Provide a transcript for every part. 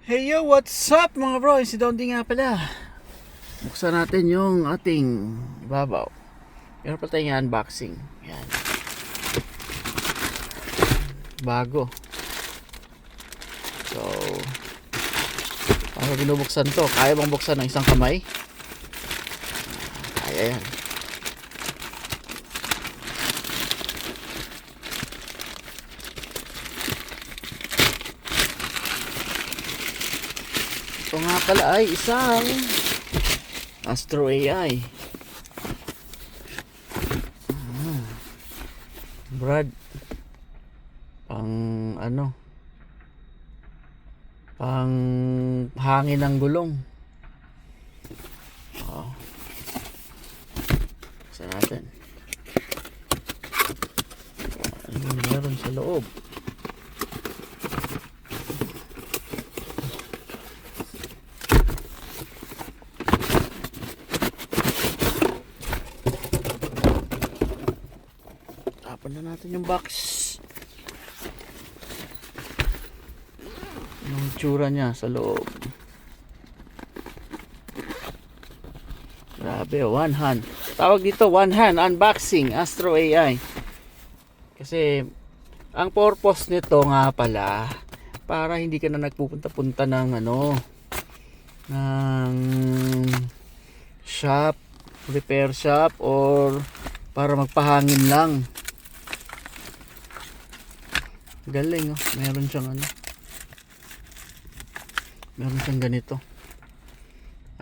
Hey yo, what's up mga bro? Si Dondi nga pala. Buksan natin yung ating ibabaw. Meron pa tayong unboxing. Yan. Bago. So, paano binubuksan to? Kaya bang buksan ng isang kamay? Kaya yan. Ito nga pala ay isang Astro AI. Brad, pang pang hangin ng gulong. Sa natin. Ano meron sa loob? Tapan na natin yung box. Anong tsura niya sa loob? Grabe, one hand. Tawag dito one hand unboxing Astro AI. Kasi ang purpose nito nga pala para hindi ka na nagpupunta-punta ng ng shop, repair shop, or para magpahangin lang. Galing, oh. Meron siyang meron siyang ganito.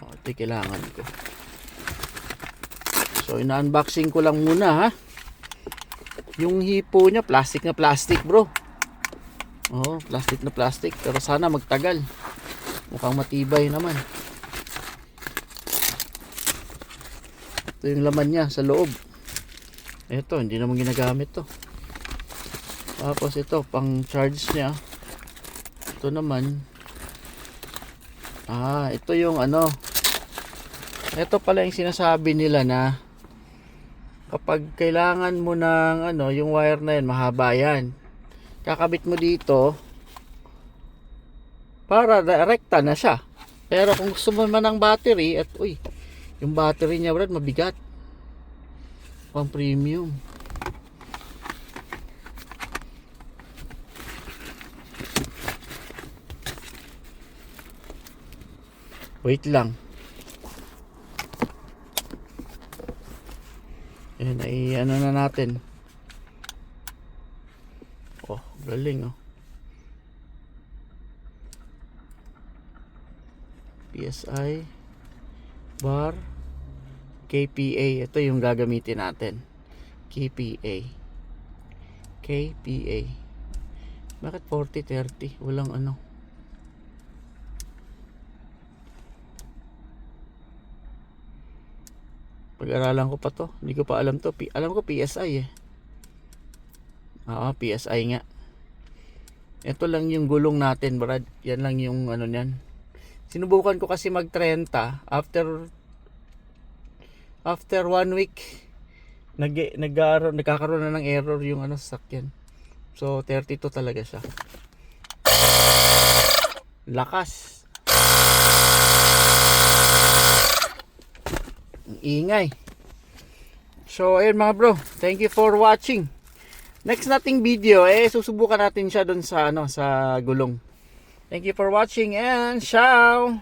Ito kailangan ko. So ina-unboxing ko lang muna, ha. Yung hipo niya plastic na plastic, bro. Plastic na plastic, pero sana magtagal. Mukhang matibay naman. Ito yung laman niya sa loob. Ito, hindi naman ginagamit to. Tapos ito, pang charge niya. Ito naman. Ito yung ito pala yung sinasabi nila na kapag kailangan mo ng yung wire na yan, mahaba yan. Kakabit mo dito para direkta na siya. Pero kung gusto mo man ng battery, at yung battery niya, Brad, mabigat. Pang premium. Wait lang. Ayan, ay na natin. Galing, PSI bar KPA. Ito yung gagamitin natin. KPA. Bakit 40-30? Walang Pag-aralan ko pa to. Hindi ko pa alam to. Alam ko PSI eh. PSI nga. Ito lang yung gulong natin, Brad. Yan lang yung niyan. Sinubukan ko kasi mag-30 after 1 week. Nagkakaroon na ng error yung sasakyan. So 32 talaga siya. Lakas. Ingay. So ayun mga bro, thank you for watching. Next nating video susubukan natin siya doon sa sa gulong. Thank you for watching and ciao.